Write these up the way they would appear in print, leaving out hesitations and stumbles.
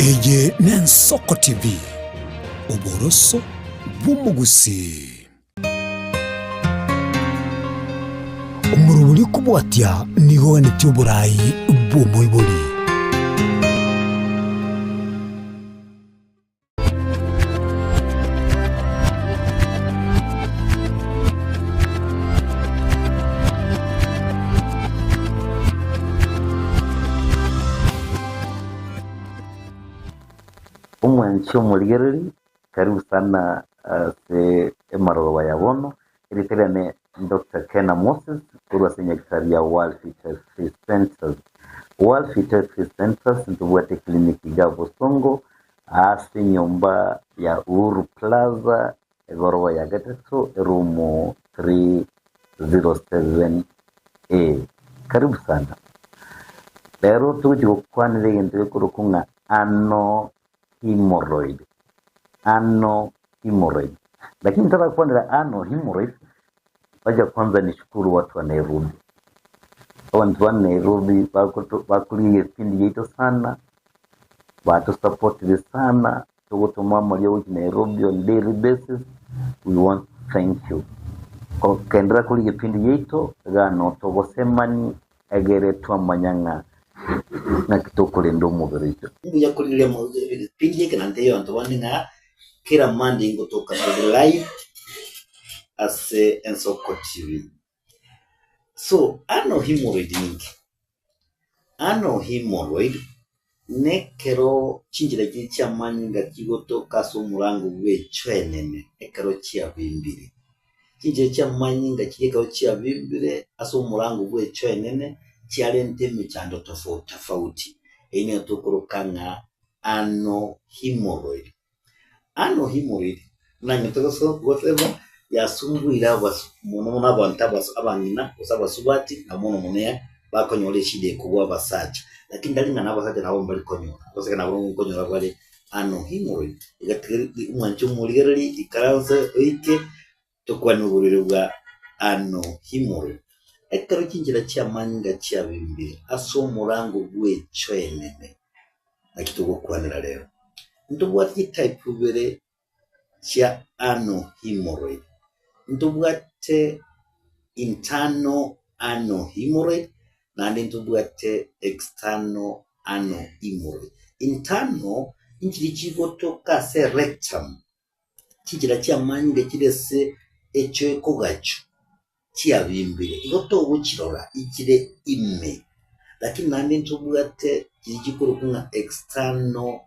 Eye n'Ensoko TV oboroso bw'umugusi umurubuli kubwatya niho nityo burayi bw'umuyibuli Omwanchwa omorigereria, karibu sana emeroberio yabono iliterane Dr. Kena Moses kurwa senyekitari ya World Fitness Centers. World Fitness Centers ntubuate kliniki ga Bosongo ase nyumba ya Uhuru Plaza egoroba ya gatatu room 307A. Karibu sana. Lero tuji kwanire ngende kurukunga Haemorroids. Lakini nataka kuanza Haemorroids. Waja kwanza nishukuru watu wa Nairobi. Watu wa Nairobi bakuliye kipindi yaito sana. Watu support sana. Tuko mama leo Nairobi on daily basis. We want to thank you. Kwa kendra kuliye kipindi yaito gano togosemani egere twamanyanga na kitokole ndo mugerito. Mbuya kulile mugere pinje kanante yo antwaninga kila Monday ngotoka live as Ensoko TV. So Haemorrhoid nekero chinjira kicha manyinga kigotoka so murango we chwenene ekero chia bimbire. Chinjira cha manyinga kigeko chia bimbire aso murango we chwenene chialente michando tofauti. Ine tukurukanga Haemorrhoid. Haemorrhoid na mitoko so whatever yasumbuira muno abantu abangina kusaba subati na muno munea bakonyole shide kuwa basacha lakini ndalinga nabasacha nabo mbali konyola koseka nabo konyola bale Haemorrhoid igatiri umwanchwa omorigereria ikaranze oike tokwanugurire bwa Haemorrhoid ekero kinjira kya manyinga kya bimbire aso murango gwe chwenene nakitugo kwanira lero ntubwati type ubere kya Haemorrhoid ntubwate internal Haemorrhoid na ntubwate external Haemorrhoid. Internal injiri kigotoka se rectum kijira kya manyinga kirese echo ekogacho kya bimbire igoto ubukirora ikire ime lakini nandi ntubwate kijikuru kuna external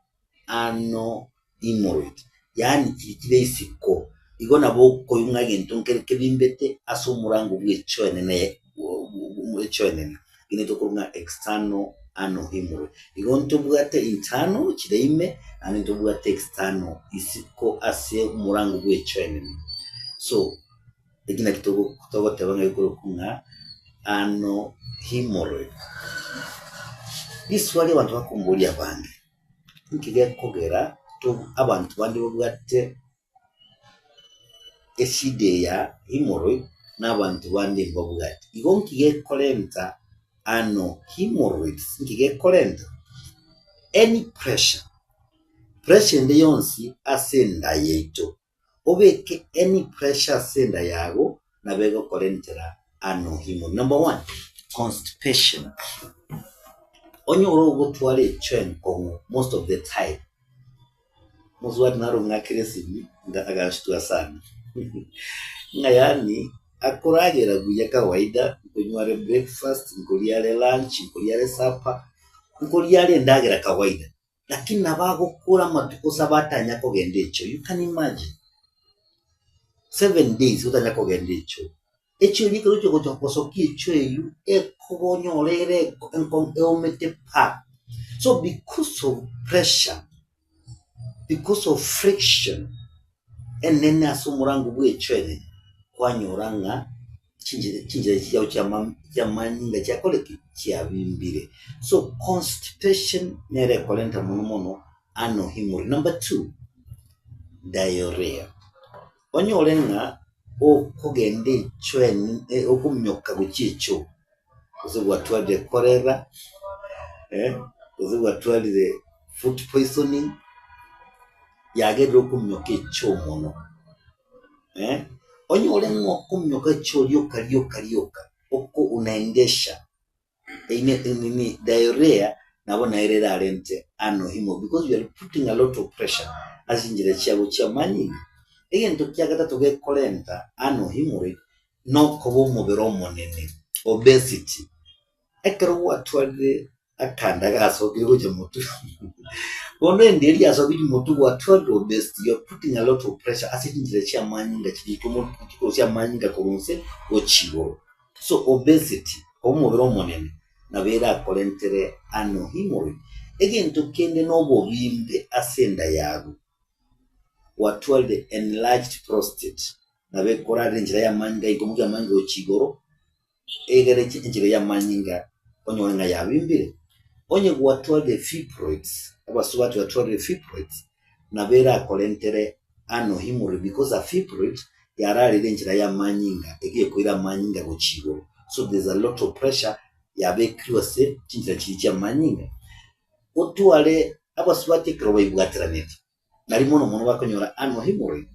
Haemorrhoid yani kirikire isiko igona boko yumwage ntonkereke bimbete aso murango bw'echwenene ine tokurunga external Haemorrhoid igonto bwate internal kireime ani tobwate external isiko ase murango bw'echwenene. So egina kitogo tabanga yukurunga Haemorrhoid iswali abantu bakumbulia bange nkige kogera to abantu bandi bwate eside ya Haemorrhoid n'abantu bandi mbabwati igo nkige kolenta Haemorrhoids nkige kolenta any pressure ndi yonsi asenda yaito obeke any pressure asenda yago nabego kolentera Haemorrhoid. Number 1, constipation. Onyoro gutwale chen kongo most of the time muzwadi naro ngakiresibi ndakagashtua sana ngayani akoragera guya kawaida kunyware breakfast ngoliare lunch ngoliare supper ngoliare ndagera kawaida lakini nabago kura matuko sabatanya kogendecho. You can imagine 7 days utanya kogendecho echo likero cyo kosoki echo yu ekobonyolere eomete pa. So because of pressure, because of friction enene asumurango bw'echwene kwanyoranga chinjira kya manyinga kya koleki kya bimbire. So constipation nere kolenta muno Haemorrhoid. Number 2, diarrhea. Onyolenga okugende chwene okumyoka guchicho uzibwatwade cholera uzibwatwade food poisoning yagerera okumyoka ekyo mono onyole kumyoka ekyo lyoka oko unaendesha nini diarrhea nabo nairera alente hemo because you are putting a lot of pressure asinjira chiago chia manyinga egento kiagatatu gekolenta hemorrhoid no kobo mubero monene obesity ekero watwale akanda gasogire goje mutu bono ndeli asogire mutu watwale obesity, you are putting a lot of pressure asinjira chia manyinga chikomo chia manyinga korunse ochigo. So obesity omubero monene nabera kolentere hemorrhoid egento kende n'obubimbe asenda yago watwalde enlarged prostate nabekora njira ya manyinga ikomuga manyinga ochigoro egere njira ya manyinga onyolenga yabimbire onye watwalde fibroids abasubatu watwalde fibroids nabera kolentere hemorrhoid because a fibroid yararire njira ya manyinga egiye koira manyinga ochigoro. So there's a lot of pressure yabekriwase chinjira chiricha manyinga otwale abasubate kroba ibwatranete narimo no muntu bakonyora hemorrhoid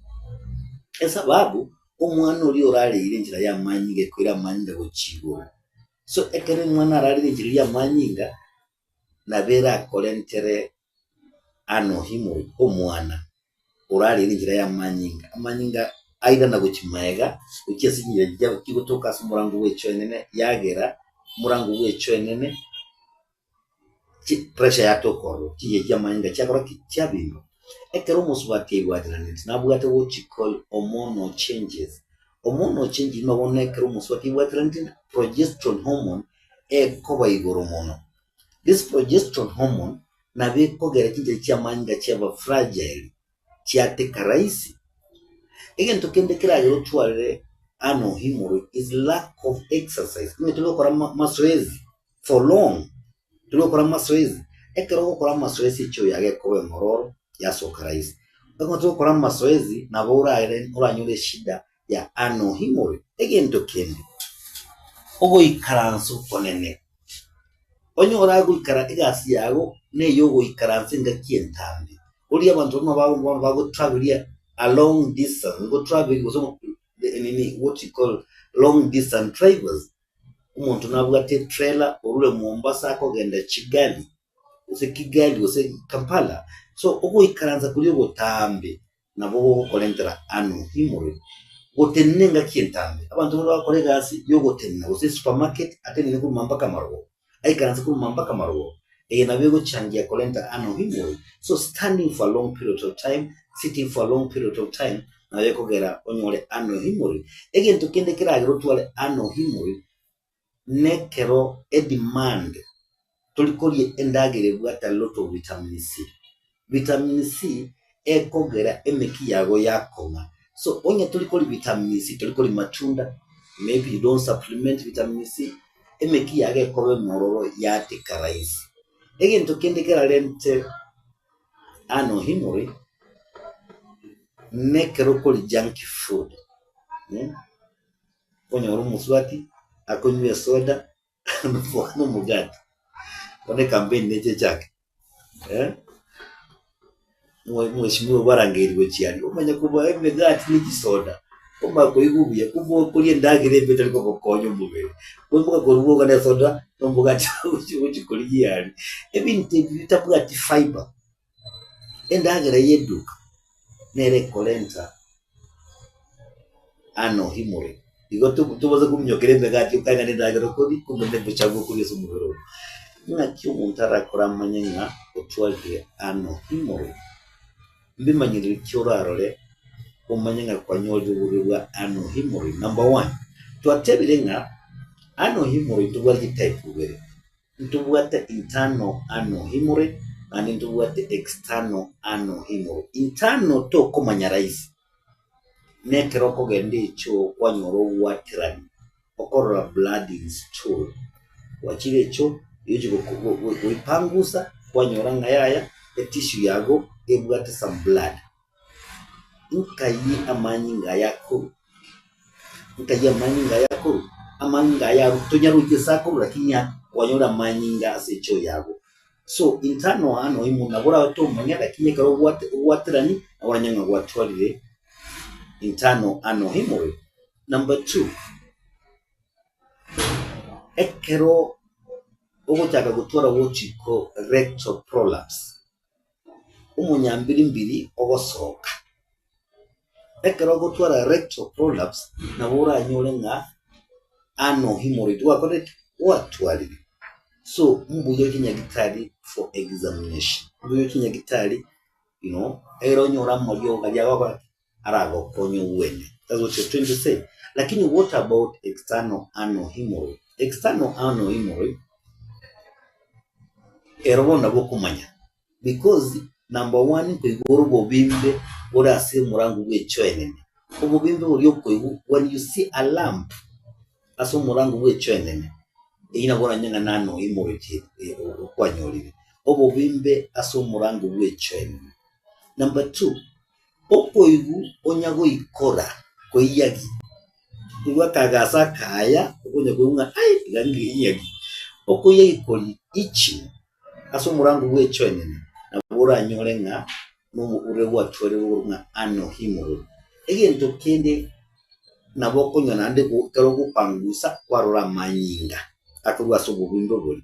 esababu omwana oli orarire njira ya manyinga koira manyinga ochigoro. So ekere mwana ararire njira ya manyinga nabera kolentere hemorrhoid omwana orarire njira ya manyinga aida na guchimaega ukiasinyira kigotoka sumurangu wechwenene yagera murangu wechwenene pressure yatokoro kiye jamanyinga cyakora cyabingo ekero musubati ibwadranit nabwate what you call hormonal changes no bonekero musubati ibwadranit progesterone hormone koba igoromono. This progesterone hormone nabekogera kinje cyamanyinga cyaba fragile cyateka raisi egento kende kiragero twale hemorrhoid is lack of exercise. Tulokora masoezi for long tulokora masoezi ekero gukora masoezi cyo yage kobe ngororo yasoka raisi ego tulokora masoezi nabora uranyure shida ya hemorrhoid egento kende ogo ikaranso konene onyo orago ikara igasi yago ne yogo ikaranse ngakientambi uri abantu bago travelia a long distance go travel was what you call long distance drivers umuntu nabwate trailer orule Mombasa akogenda Kigali use Kampala. So ogo ikaranza kuri botambe nabo kolentera hemorrhoid gotenenga kientambe abantu bakolega asi yogotenna use supermarket atene ku mambaka marwo aikaranza ku mambaka marwo nabego changia kolenta hemorrhoid. So standing for a long period of time, sitting for a long period of time nabeko gera onyole hemorrhoid egento kende kiragero twale hemorrhoid nekero demand tulikoli endagere bwata lot of vitamin C ekogera emeki yago yakoma. So onye tulikoli vitamin C tulikoli matunda, maybe you don't supplement vitamin C emeki yage kobe mororo yate karaisi egento kende kiralente hemorrhoid nekero koli junk food onye muswati akonywe soda no mugati one campaign neche chake mheshimiwa barangeriwe chiani umanya kuba emegati ni soda kumba koigubuye kubo kuli ndagire betali ko konyo mubere kumba korugo kana soda nomugati uchikoli yali ebintu bitabwati fiber endagire yeduka nere kolenta hemorrhoid igoto tuboza kumnyokere megati ukanga ndagire kodi kumbe buchago kuri sumubero ngaki umuntu arakora amanyenga otwalye hemorrhoid mbimanyire cyorarore umanyenga kwanyolje burwa hemorrhoid. Number 1 twatebirenga hemorrhoid tubwali type ubere ntubwata internal hemorrhoid and ntubwata external hemorrhoid. Internal to komanya raisi nekero kogende cho kwanyoro watrani okora blood in stool wachire cho yijigo kuipangusa kwanyora ngayaya tissue yago ebwata some blood nkayi amanyinga yakuru amanyinga ya rutonyaruke sakuru lakini wanyora amanyinga asecho yago So internal ano imu nabora wato manya lakini karo waterani awanyanga watwalire internal ano hemorrhoid. Number 2, ekero ogochaka gutwara wochiko rectal prolapse umunyambiri mbiri ogosoka ekero gutwara rectal prolapse nabora anyore nga ano hemorrhoid wakore watwalire. So mbuyo kinyagitari for examination mbuyo kinyagitari ero nyora moyo gaja baba arago konyo wene. That's what you're trying to say. Lakini what about external ano hemorrhoid? External ano hemorrhoid ero na bokumanya because number 1 kwigoro bobimbe ora ase murangu bw'echwenene obobimbe ori okwigu when you see a lump aso murangu bw'echwenene ina bora nyanga nano hemorrhoid okwanyolire obobimbe aso murangu bw'echwenene. Number 2, okwigu onyago ikora koiyagi iwa kagasa kaya onyago unga gangi iyagi okoye ikoli ichi aso murangu bw'echwenene nabora anyore nga no ure watwere nga ano hemorrhoid egento kende naboko nyonande kero kupangusa kwarora manyinga akorwa sobubimbo buli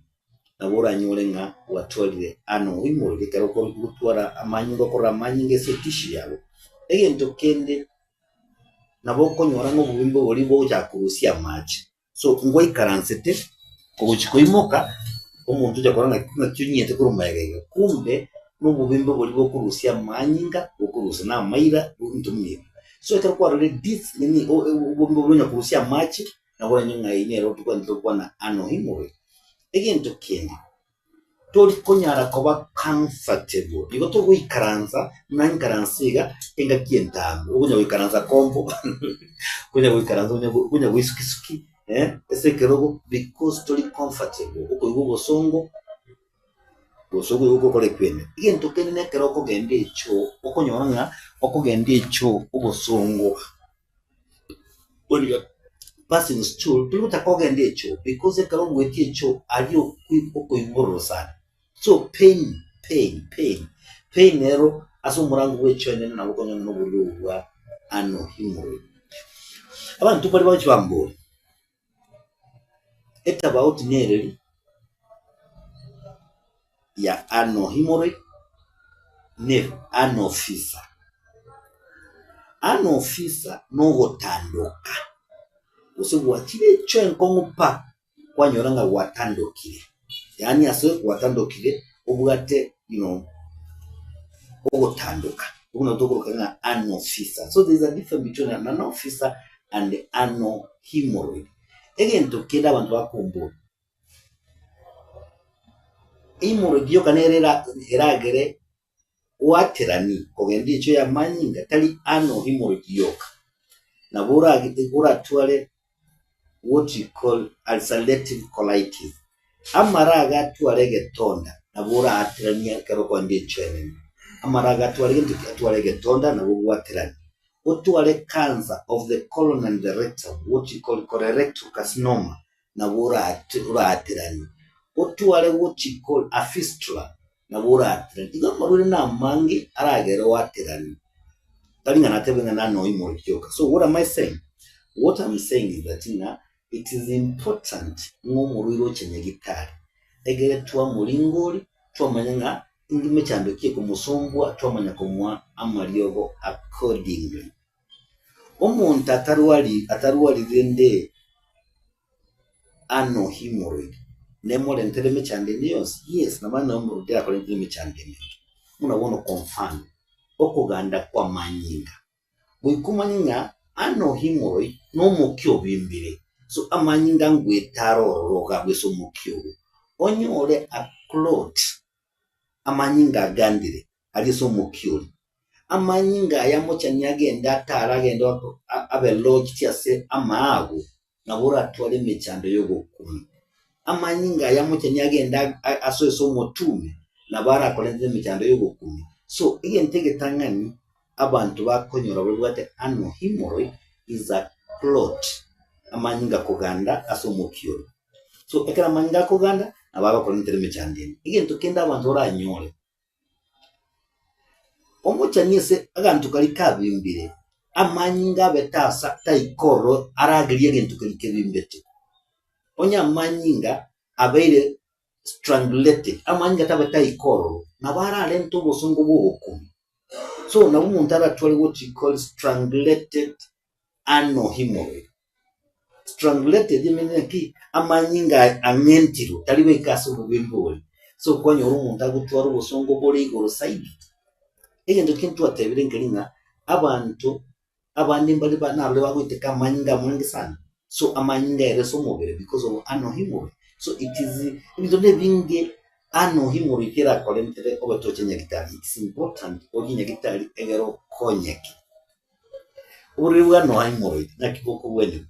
nabora anyore nga watwere ano hemorrhoid kero kutwara amanyinga kora manyinga setishi yabo egento kende naboko nyora ngo bubimbo buli bo yakurusia machi. So ngoi karansete kochikoimoka omuntu jakoranga cyunyete kurumayega kumbe n'ububimbo buri bwo kurusia manyinga okurusa na maira ntumye. So ekero kwarore this nini ububimbo bwo kurusia machi nabora nyanga inero tukwa na ano hemorrhoid egento kene tori konyara koba comfortable igo to wikaranza nankaransiga enga kientambo unya wikaranza kombo kunya wikaranza unya wisukisuki ese kerogo because tori comfortable uko igo bosongo uko kole kwene igento kene ne keroko gende echo okonyora okogende echo ubosongo when you are passing stool tuli utakogende echo because kerogo weti echo alio uko igoro sana. So pain ero aso murangu w'echwene na bukonyo no bulwa ano hemorrhoid. Abantu bali bachambole it's about nearly ya ano hemorrhoid ne ano fisa no gotandoka usubwa chile chwenko ngupa kwanyoranga watandokire yani aso watandokire obugate ogotandoka uno tokoroka nga ano fisa. So there's a difference between an ano fisa and the ano hemorrhoid. Egento keda abantu bakombo hemorrhoid yo kanerera eragere waterani kogende icho ya manyinga tali ano hemorrhoid yoka na bora twale what you call ulcerative colitis amaraga twalege tonda na bora aterani kero kwande chene amaraga twalege tonda na bora aterani otwale cancer of the colon and the rectum what you call colorectal carcinoma na bora aterani otwale what you call a fistula na bora aterani igamarure na mangi aragere waterani talinga natebenga na no hemorrhoid. So what am I saying? What I'm saying is that it is important ngomuriro chenyegitari egere twa muringori twa manyanga ingime chandokie kumusombwa twa manya kumwa amariogo accordingly. Omuntu ataruwali zende ano hemorrhoid nemole ntereme chandenios yes na bana omurude akole ntereme chandenios munabona confirm okuganda kwa manyinga bwikumanyinga ano hemorrhoid no mukyo bimbire. So amanyinga ngwetaroroga bweso mukyo onyole a clot amanyinga gandire ali so mukyo amanyinga yamochani agenda taragenda abe lodge yase amago nabura twale mechando yogo kumi amanyinga yamochani agenda aso so motume nabara kolenze mechando yogo kumi. So igentege tangani abantu bakonyora bulwate ano hemorrhoid is a clot amanyinga kuganda aso mukyo. So ekera amanyinga kuganda ababa ko ntereme cyandene igento kenda abantu oranyole omucha nyese agantu kali kabimbire amanyinga betasa taikoro aragiye gento kali kebimbete onya amanyinga abaire strangulated amanyinga tabataikoro nabara lento bosungu buhukum so na umuntu aratwali what you call strangulated hemorrhoid. Strangulated meaning ki amanyinga amentiro taliwe kaso bubimbole so kwanya umuntu agutwara ubusongo bori igoro side egendo kintu atebire ngelinga abantu abandi mbali banabule bagwiteka amanyinga mungi sana so amanyinga ereso mobile because of hemorrhoid. So it is ibidone binge hemorrhoid kira kolentere obatoche nyagitari. It's important ogi nyagitari egero konyeki uriwa hemorrhoid nakiboko wene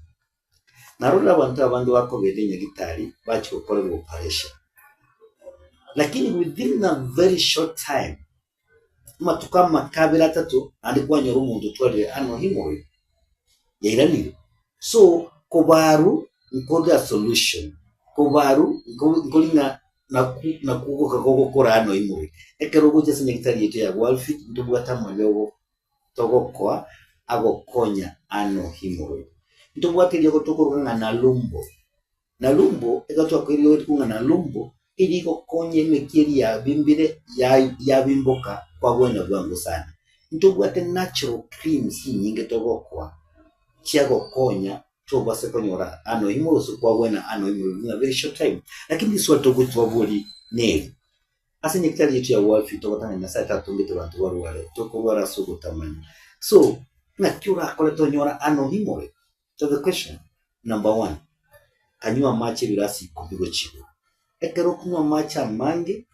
narura abantu abandi bakobere nyagitari bachikorera operation lakini within a very short time matuka makabira 3 alikuwa nyoro umuntu twale hemorrhoid yairanire so kubaru nkoga solution kubaru ngolinga na kugoka gukora hemorrhoid ekero guje nyagitari yetu ya Walfit ndubwata malewo togokwa agokonya hemorrhoid ndubwatiriye gotokorwa na lumbo egatwa kwiriyo kunga na lumbo iliko konye mekiri ya bimbire ya bimboka kwa bwena bwangu sana ndubwate natural creams nyinge togokwa kiago konya toba sekonyora hemorrhoid kwa bwena hemorrhoid in a very short time lakini sio togutwa boli neli ase nyekitari yetu ya Walfit togotana na sata tungete bantu warwale tokobara sugo tamani so na kyura kole tonyora hemorrhoid. So the question, number 1, kanywa machi birasi kubigo chigo. Ekero kunywa machi amange,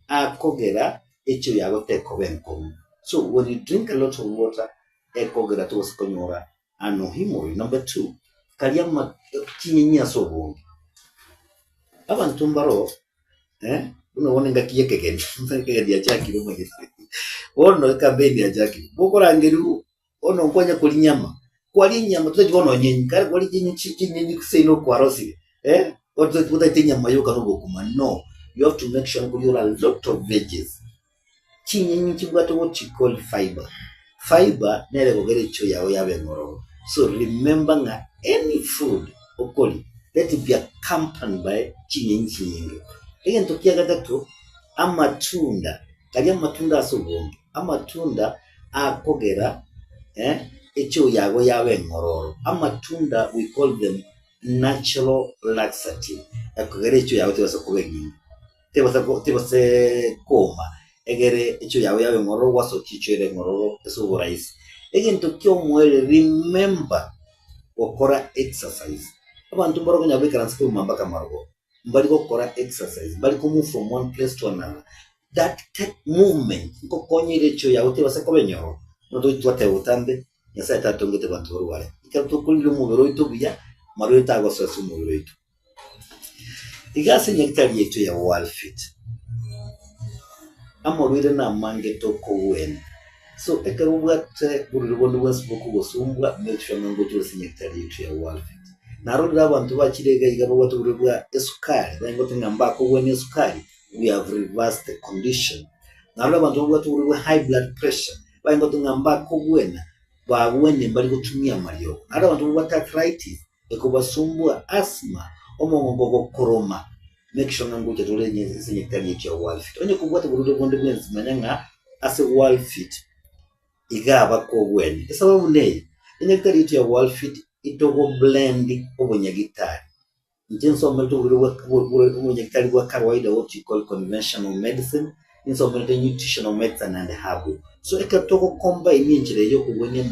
akogera echo yago teko benkomu. So when you drink a lot of water, ekogera to sikonyora hemorrhoid. Number 2, kaliyama kinyinya sobongi. Abantu mbaro, unaone ngakiyeke geni. Ngakiyeke ya chaki rumagisi. Ono kabeni ya chaki. Bokora ngeru, ono nkonya kulinyama. Kwali nyama tutajibona nyenyi kale kwali nyenyi kuseino kwa rosi oto tutatinya mayoka no bokuma no you have to make sure you are a lot of veggies chinyenyi kibwato what you call fiber nere kogere cho yawe yabe ngoro so remember nga any food okoli let it be accompanied by chinyenyi again tokiaga tatu amatunda kali amatunda asobonge amatunda akogera echo yago yawe ngororo amatunda we call them natural laxative akogere echo yawe tebasa kubengi tebasa koma egere echo yawe ngororo waso chichwere ngororo eso borais egento kyo mwele remember okora exercise abantu mboro nya bekara nsiku mamba kamargo mbali gokora exercise mbali ko move from one place to another that take movement ko konyire echo yawe tebasa kubenyoro no twate utambe yasa tatongete bantu barwale ikato kulilo mubero itobuya maro itago sasu mubero ito igase nyekitari yetu ya Walfit amorwire na mange toko wen so ekarubwate buribondo wesbuku gosumbwa metsho ngo tose nyekitari yetu ya Walfit narura abantu bakirega igabo baturubwa esukari bangote ngamba ko wen esukari we have reversed the condition narura abantu baturubwa high blood pressure bangote ngamba ko wena bawene mbali kutumia mario ara abantu arthritis ekobasumbwa asthma omongombo koroma make sure ngo tetole nyezi nyekitari ya Walfit onye kubwata burudo bonde bwenzi manyanga ase Walfit igaba ko wene esababu ne nyekitari ya Walfit itogo blend obonyagitari njenso mento burudo nyekitari kwa kawaida what you call conventional medicine inso mento nutritional medicine and herbal so ekatoko combine njire yo kubonye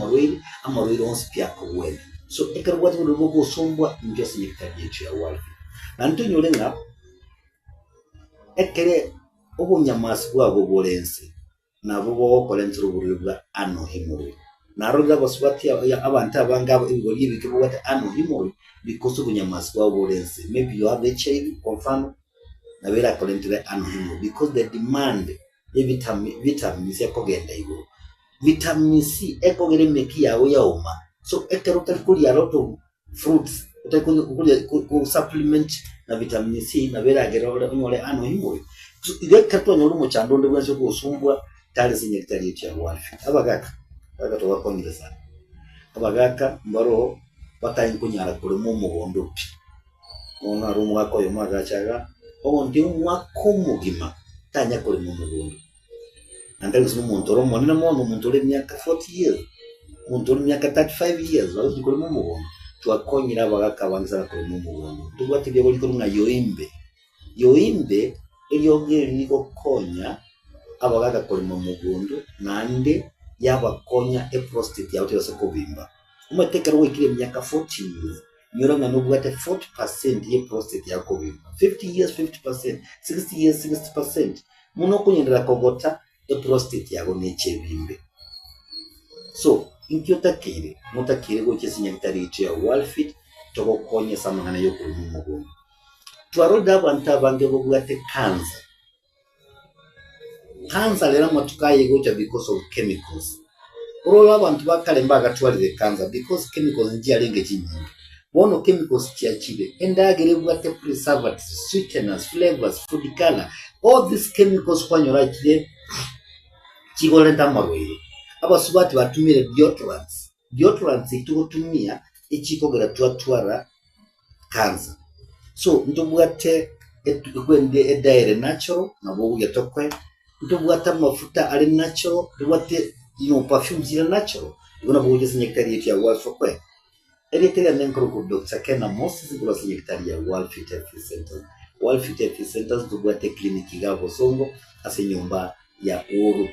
amarwiri onspia ko wene so ekarwata burudo bosumbwa njose nyekitari ya Walfit nanto nyolenga ekere obunyamaswa bwabo bolense nabo bokolentero buribwa hemorrhoid naroda basubati abantu abangabo ibigori bikebo bata hemorrhoid because obunyamaswa bolense maybe you have HIV confirm na vera kolentero hemorrhoid because the demand vitamins yakogenda igo vitamin C ekogere meki yawo yaoma so ekero talikuli a lot of fruits utakuli supplement na vitamin C na vera gerole nyole ano himwe igeka to nyolu mu chando ndo bwacho kusumbwa tali sinyekitari ya wafi abagaka bagato bakonyira sana abagaka mbaro batayin kunyara kuri mu mugondo ona rumu wako yo magachaga ondi umwako mugima tanya kuri mu mugondo nandari kusimu muntu ro monina mono muntu ro myaka 40 years muntu ro myaka 35 years bali kuri mu mugondo twakonyira abagaka bangiza kuri mu mugondo tubwatibye boli kuri na yoimbe eliyogeri niko konya abagaka kuri mu mugondo nande yabakonya prostate yawe yose kubimba umatekero wikire myaka 40 years nyuranga nubwate 40% ye prostate yako kubimba 50 years 50% 60 years 60% muno kunyendera kogota prostate yako nechebimbe so inkyotakire mutakire go chesinyakitari ya walfit toko konye samangana yo kuri mu mugondo twaroda abantu abange bogwate cancer lera matukaye gocha because of chemicals orola abantu bakale mbaga twalire cancer because chemicals njia lenge chinyingi bono chemicals chiachile endagere bwate preservatives sweeteners flavors food color all these chemicals kwanyora chile chigolenda marwere abasubati batumire deodorants itugotumia echikogera twatwara cancer so ndobwate etukwende edaire natural nabo yatokwe ndobwata mafuta ali natural ndobwate perfume zira natural ngona boje sinyekitari ya walfokwe eletera nenkro ku Dr. Kena Moses kwa sinyekitari ya Walfit Health Center Walfit Health Center ndobwate kliniki gabo songo ase nyumba ya Uru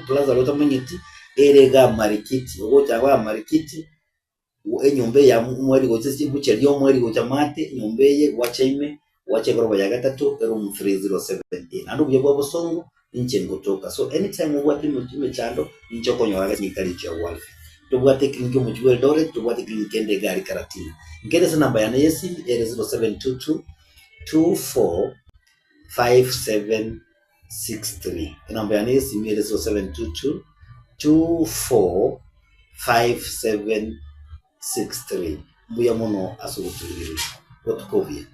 Plaza lota manyeti erega marikiti ogocha wa marikiti enyombe ya mweri gochese chibuche lyo mweri gocha mate nyombeye wachaime wache goroba ya gatatu room 307 ando bye bwabo songo inche ngotoka so anytime wati mutume chando incho konyoraga nyikali cha walfi tubwate kliniki mu jwel dore tubwate kliniki ende gari karatina ngere sa namba ya yesi 0722 24 5763 namba ya yesi 0722 24 5763 mbuya mono asubutulire otukovye